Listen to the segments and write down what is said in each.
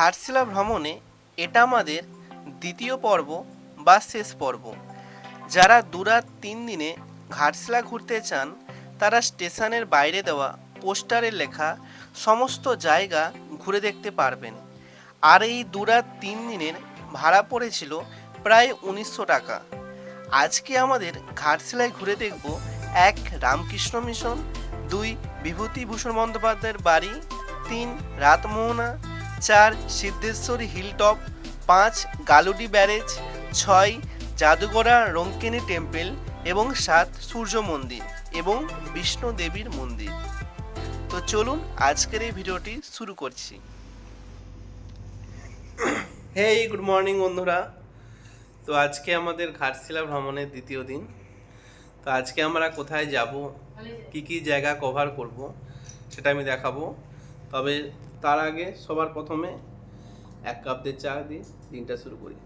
ঘাটশিলা ভ্রমণে এটা আমাদের দ্বিতীয় পর্ব বা শেষ পর্ব। যারা 2 রাত 3 দিনে ঘাটশিলা ঘুরতে চান তারা স্টেশনের বাইরে দেওয়া পোস্টারে লেখা সমস্ত জায়গা ঘুরে দেখতে পারবেন। আর এই 2 রাত 3 দিনের ভাড়া পড়েছিল প্রায় 1900 টাকা। আজকে আমাদের ঘাটশিলায় ঘুরে দেখব 1 রামকৃষ্ণ মিশন, 2 বিভূতিভূষণ বন্দ্যোপাধ্যায়ের বাড়ি, 3 Ratmohana, 4 Siddheshwari hilltop, 5 Galudi barrage, 6 Jaduguda Rankini temple এবং 7 সূর্য মন্দির এবং বিষ্ণু দেবীর মন্দির। তো চলুন আজকের এই ভিডিওটি শুরু করছি। হেই, গুড মর্নিং বন্ধুরা। তো আজকে আমাদের ঘাটশিলা ভ্রমণের দ্বিতীয় দিন। তো আজকে আমরা কোথায় যাব, কি কি জায়গা কভার করব সেটা আমি দেখাবো। তবে তার আগে সবার প্রথমে 1 কাপ চা দিয়ে দিনটা শুরু করি।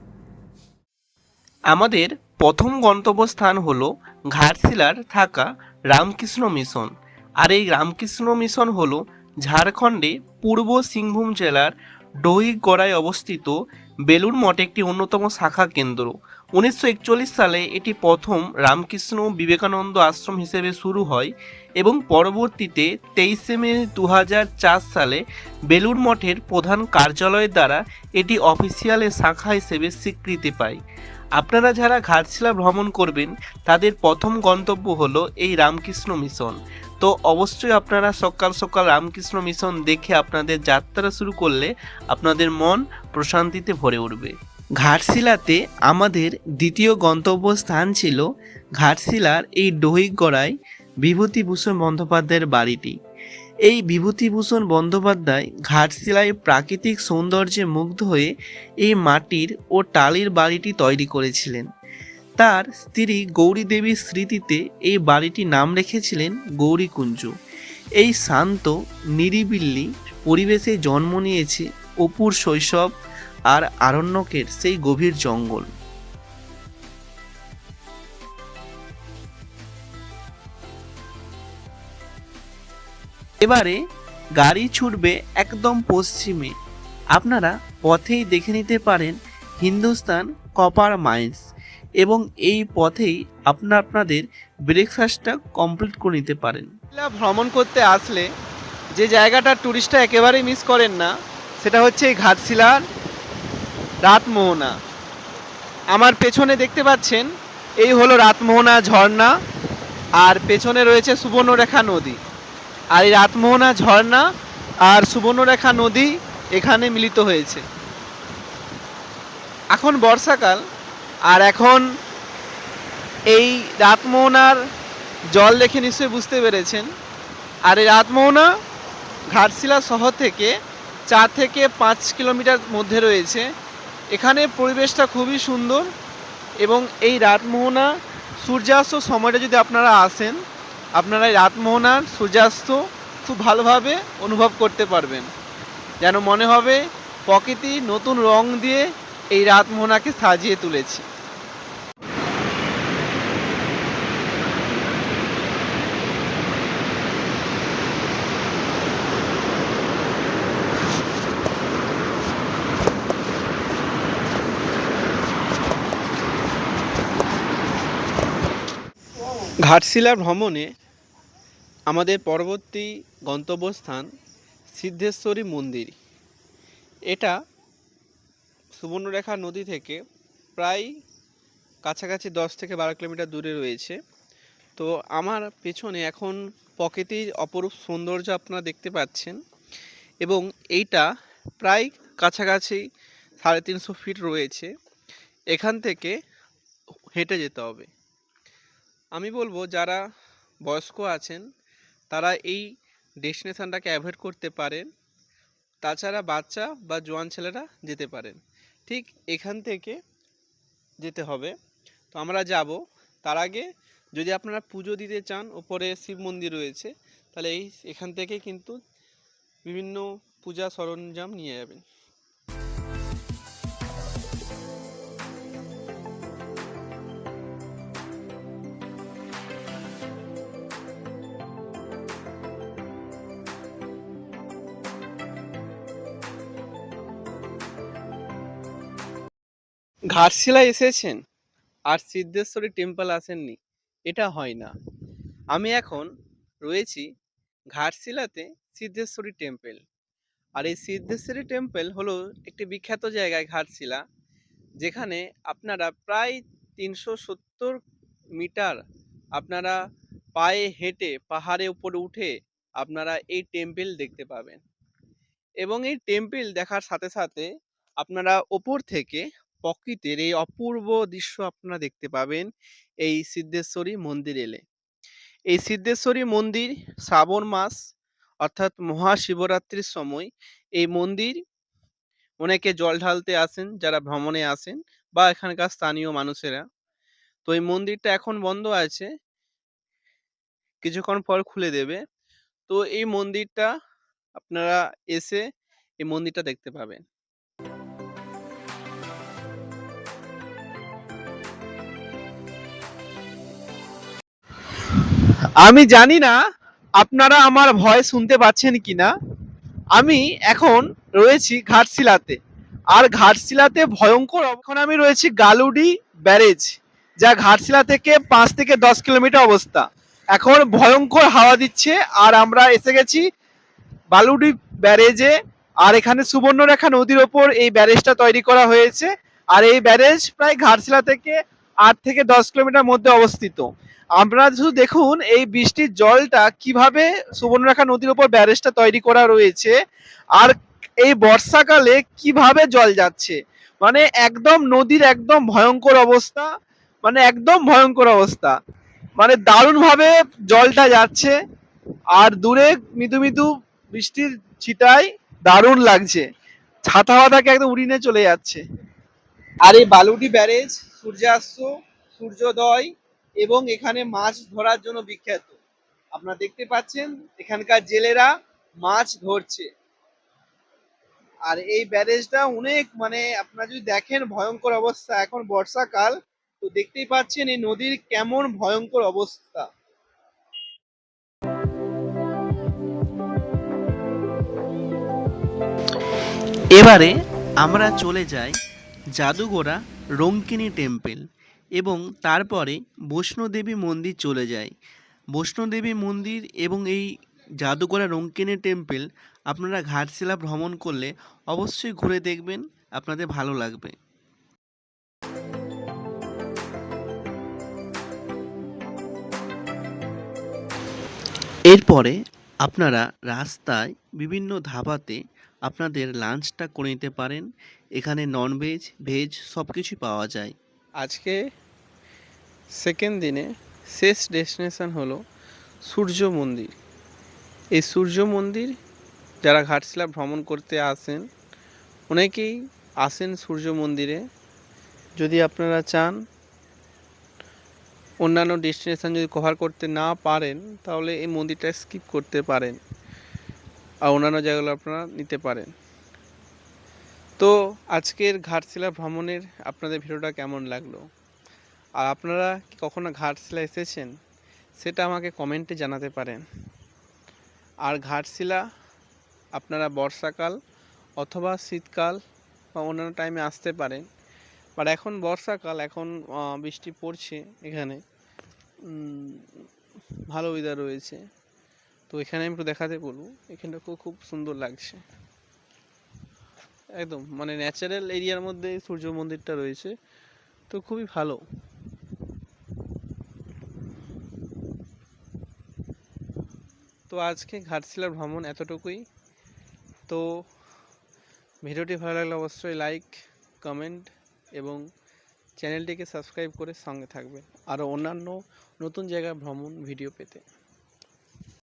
আমাদের প্রথম গন্তব্যস্থান হলো ঘাটশিলার থাকা রামকৃষ্ণ মিশন। আর এই রামকৃষ্ণ মিশন হলো ঝাড়খণ্ডে পূর্ব সিংভূম জেলার ডহিগড়ায় অবস্থিত বেলুড় মঠে একটি অন্যতম শাখা কেন্দ্র। 1941 সালে এটি প্রথম রামকৃষ্ণ বিবেকানন্দ আশ্রম হিসেবে শুরু হয় এবং পরবর্তীতে 23 মে 2004 সালে বেলুড় মঠের প্রধান কার্যালয়ের দ্বারা এটি অফিসিয়াল শাখা হিসেবে স্বীকৃতি পায়। আপনারা যারা ঘাটশিলা ভ্রমণ করবেন তাদের প্রথম গন্তব্য হলো এই রামকৃষ্ণ মিশন। তো অবশ্যই আপনারা সকাল সকাল রামকৃষ্ণ মিশন দেখে আপনাদের যাত্রা শুরু করলে আপনাদের মন প্রশান্তিতে ভরে উঠবে। ঘাটশিলাতে আমাদের দ্বিতীয় গন্তব্যস্থান ছিল ঘাটশিলার এই ডহিগড়ায় বিভূতিভূষণ বন্দ্যোপাধ্যায়ের বাড়িটি। এই বিভূতিভূষণ বন্দ্যোপাধ্যায় ঘাটশিলায় প্রাকৃতিক সৌন্দর্যে মুগ্ধ হয়ে এই মাটির ও টালির বাড়িটি তৈরি করেছিলেন। তার স্ত্রী গৌরী দেবীর স্মৃতিতে এই বাড়িটির নাম রেখেছিলেন গৌরীকুঞ্জ। এই শান্ত নিরিবিলি পরিবেশে জন্ম নিয়েছে অপুর শৈশব আর আরণ্যকের সেই গভীর জঙ্গল। এবারে গাড়ি ছুটবে একদম পশ্চিমে। আপনারা পথেই দেখে নিতে পারেন হিন্দুস্তান কপার মাইন্স এবং এই পথেই আপনাদের ব্রেকফাস্টটা কমপ্লিট করে নিতে পারেন। ভ্রমণ করতে আসলে যে জায়গাটা ট্যুরিস্টরা একেবারেই মিস করেন না সেটা হচ্ছে এই ঘাটশিলার রাতমোহনা। আমার পেছনে দেখতে পাচ্ছেন এই হলো রাতমোহনা ঝর্ণা, আর পেছনে রয়েছে সুবর্ণরেখা নদী। আর এই রাতমোহনা ঝর্ণা আর সুবর্ণরেখা নদী এখানে মিলিত হয়েছে। এখন বর্ষাকাল, আর এখন এই রাতমোহনার জল দেখে নিশ্চয়ই বুঝতে পেরেছেন। আর এই রাতমোহনা ঘাটশিলা শহর থেকে 4 থেকে 5 কিলোমিটার মধ্যে রয়েছে। এখানে পরিবেশটা খুবই সুন্দর এবং এই রাতমোহনা সূর্যাস্ত সময়টা যদি আপনারা আসেন, আপনারা এই রাতমোহনার সূর্যাস্ত খুব ভালোভাবে অনুভব করতে পারবেন। যেন মনে হবে প্রকৃতি নতুন রং দিয়ে এই রাতমোহনাকে সাজিয়ে তুলেছে। ঘাটশিলা ভ্রমণে আমাদের পরবর্তী গন্তব্যস্থান সিদ্ধেশ্বরী মন্দির। এটা সুবর্ণরেখা নদী থেকে প্রায় কাছাকাছি 10 থেকে 12 কিলোমিটার দূরে রয়েছে। তো আমার পেছনে এখন প্রকৃতির অপরূপ সৌন্দর্য আপনারা দেখতে পাচ্ছেন এবং এইটা প্রায় কাছাকাছি 350 ফিট রয়েছে। এখান থেকে হেঁটে যেতে হবে। আমি বলবো যারা বয়স্ক আছেন তারা এই ডেস্টিনেশনটাকে অ্যাভয়েড করতে পারেন, তাছাড়া বাচ্চা বা জোয়ান ছেলেরা যেতে পারেন। ঠিক এখান থেকে যেতে হবে। তো আমরা যাব। তার আগে যদি আপনারা পুজো দিতে চান, ওপরে শিব মন্দির রয়েছে, তাহলে এখান থেকে কিন্তু বিভিন্ন পূজা সরঞ্জাম নিয়ে যাবেন। ঘাটশিলায় এসেছেন আর সিদ্ধেশ্বরী টেম্পল আসেননি, এটা হয় না। আমি এখন রয়েছি ঘাটশিলাতে সিদ্ধেশ্বরী টেম্পল। আর এই সিদ্ধেশ্বরী টেম্পল হলো একটি বিখ্যাত জায়গায় ঘাটশিলা, যেখানে আপনারা প্রায় 370 মিটার আপনারা পায়ে হেঁটে পাহাড়ে উপরে উঠে আপনারা এই টেম্পল দেখতে পাবেন। এবং এই টেম্পল দেখার সাথে সাথে আপনারা ওপর থেকে প্রকৃতির এই অপূর্ব দৃশ্য আপনারা দেখতে পাবেন এই সিদ্ধেশ্বরী মন্দির এলে। এই সিদ্ধেশ্বরী মন্দির শ্রাবণ মাস অর্থাৎ মহাশিবরাত্রির সময় এই মন্দির অনেকে জল ঢালতে আসেন, যারা ভ্রমণে আসেন বা এখানকার স্থানীয় মানুষেরা। তো এই মন্দিরটা এখন বন্ধ আছে, কিছুক্ষণ পর খুলে দেবে। তো এই মন্দিরটা আপনারা এসে এই মন্দিরটা দেখতে পাবেন। আমি জানি না আপনারা আমার ভয়েস শুনতে পাচ্ছেন কিনা। আমি এখন রয়েছি ঘাটশিলাতে, আর ঘাটশিলাতে ভয়ঙ্কর এখন আমি রয়েছি গালুডি ব্যারেজ, যা ঘাটশিলা থেকে 5 থেকে 10 কিলোমিটার অবস্থা। এখন ভয়ঙ্কর হাওয়া দিচ্ছে আর আমরা এসে গেছি বালুডি ব্যারেজে। আর এখানে সুবর্ণরেখা নদীর ওপর এই ব্যারেজটা তৈরি করা হয়েছে। আর এই ব্যারেজ প্রায় ঘাটশিলা থেকে 8 থেকে 10 কিলোমিটার মধ্যে অবস্থিত। আপনারা শুধু দেখুন এই বৃষ্টির জলটা কিভাবে সুবর্ণরেখা নদীর ওপর ব্যারেজটা তৈরি করা রয়েছে, আর এই বর্ষাকালে কিভাবে জল যাচ্ছে, মানে একদম নদীর একদম ভয়ঙ্কর অবস্থা, মানে একদম ভয়ঙ্কর অবস্থা, মানে দারুণ ভাবে জলটা যাচ্ছে। আর দূরে মৃদু মৃদু বৃষ্টির ছিটায় দারুণ লাগছে, ছাতা মাথাকে একদম উড়িয়ে চলে যাচ্ছে। আর এই বালুটি ব্যারেজ সূর্যাস্ত, সূর্যোদয় এবং এখানে মাছ ধরার জন্য বিখ্যাত। আপনারা দেখতে পাচ্ছেন এখানকার জেলেরা মাছ ধরছে। আর এই ব্যারেজটা অনেক, মানে আপনারা যদি দেখেন ভয়ঙ্কর অবস্থা, এখন বর্ষাকাল, তো দেখতেই পাচ্ছেন এই নদীর কেমন ভয়ঙ্কর অবস্থা। এবারে আমরা চলে যাই জাদুগোড়া রঙ্কিনী টেম্পল এবং তারপরে বৈষ্ণোদেবী মন্দির চলে যাই। বৈষ্ণোদেবী মন্দির এবং এই জাদুগোড়া রঙ্কিনী টেম্পল আপনারা ঘাটশিলা ভ্রমণ করলে অবশ্যই ঘুরে দেখবেন, আপনাদের ভালো লাগবে। এরপরে আপনারা রাস্তায় বিভিন্ন ধাবাতে আপনাদের লাঞ্চটা করে নিতে পারেন। এখানে ননভেজ ভেজ সব কিছুই পাওয়া যায়। আজকে সেকেন্ড দিনে শেষ ডেস্টিনেশন হলো সূর্য মন্দির। এই সূর্য মন্দির যারা ঘাটশিলা ভ্রমণ করতে আসেন অনেকেই আসেন সূর্য মন্দিরে। যদি আপনারা চান অন্যান্য ডেস্টিনেশন যদি কভার করতে না পারেন তাহলে এই মন্দিরটা স্কিপ করতে পারেন আর অন্যান্য জায়গাগুলো আপনারা নিতে পারেন। তো আজকের ঘাটশিলা ভ্রমণের আপনাদের ভিডিওটা কেমন লাগলো, আর আপনারা কি কখনো ঘাটশিলা এসেছেন সেটা আমাকে কমেন্টে জানাতে পারেন। আর ঘাটশিলা আপনারা বর্ষাকাল অথবা শীতকাল বা অন্যান্য টাইমে আসতে পারেন, বাট এখন বর্ষাকাল, এখন বৃষ্টি পড়ছে, এখানে ভালো ওয়েদার রয়েছে। তো এখানে আমি একটু দেখাতে বলবো, এখানটা খুব সুন্দর লাগছে, একদম মানে ন্যাচারাল এরিয়ার মধ্যে সূর্য মন্দিরটা রয়েছে, তো খুবই ভালো। তো আজকে ঘাটশিলা ভ্রমণ এতটুকুই। তো ভিডিওটি ভালো লাগলে অবশ্যই লাইক, কমেন্ট এবং চ্যানেলটিকে সাবস্ক্রাইব করে সঙ্গে থাকবেন আরও অন্যান্য নতুন জায়গায় ভ্রমণ ভিডিও পেতে।